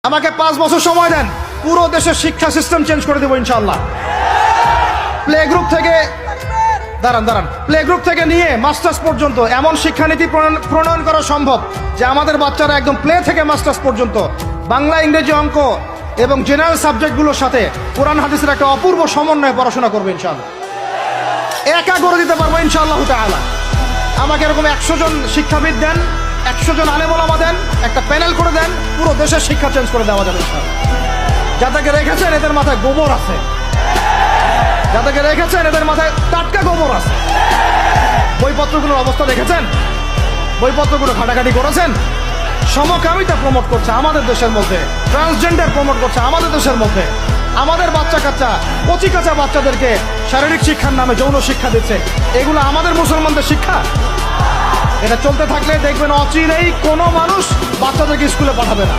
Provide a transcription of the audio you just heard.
আমাকে 5 বছর সময় দেন, পুরো দেশের শিক্ষা সিস্টেম চেঞ্জ করে দেবো ইনশাআল্লাহ। প্লে গ্রুপ থেকে প্লে গ্রুপ থেকে নিয়ে মাস্টার্স পর্যন্ত এমন শিক্ষানীতি প্রণয়ন করা সম্ভব যে আমাদের বাচ্চারা একদম প্লে থেকে মাস্টার্স পর্যন্ত বাংলা, ইংরেজি, অঙ্ক এবং জেনারেল সাবজেক্টগুলোর সাথে কোরআন হাদিসের একটা অপূর্ব সমন্বয়ে পড়াশোনা করবে ইনশাআল্লাহ। একা করে দিতে পারবো ইনশাআল্লাহ তাআলা। আমাকে এরকম 100 জন শিক্ষাবিদ দেন, 100 জন আলেম ওলামা দেন, একটা প্যানেল করে দেন, পুরো দেশের শিক্ষা চেঞ্জ করে দেওয়া যাবে ইনশাআল্লাহ। যাদেরকে রেখেছেন এদের মাথায় গোবর আছে, যাদেরকে রেখেছেন এদের মাথায় টাটকা গোবর আছে। বইপত্রগুলোর অবস্থা দেখেছেন? বইপত্রগুলো ঘাটাঘাটি করেছেন? সমকামিতা প্রমোট করছে আমাদের দেশের মধ্যে, ট্রান্সজেন্ডার প্রমোট করছে আমাদের দেশের মধ্যে, আমাদের বাচ্চা কাচ্চা কচি কাঁচা বাচ্চাদেরকে শারীরিক শিক্ষার নামে যৌন শিক্ষা দিচ্ছে। এগুলো আমাদের মুসলমানদের শিক্ষা? এটা চলতে থাকলে দেখবেন অচিরেই কোনো মানুষ বাচ্চাদেরকে স্কুলে পাঠাবে না।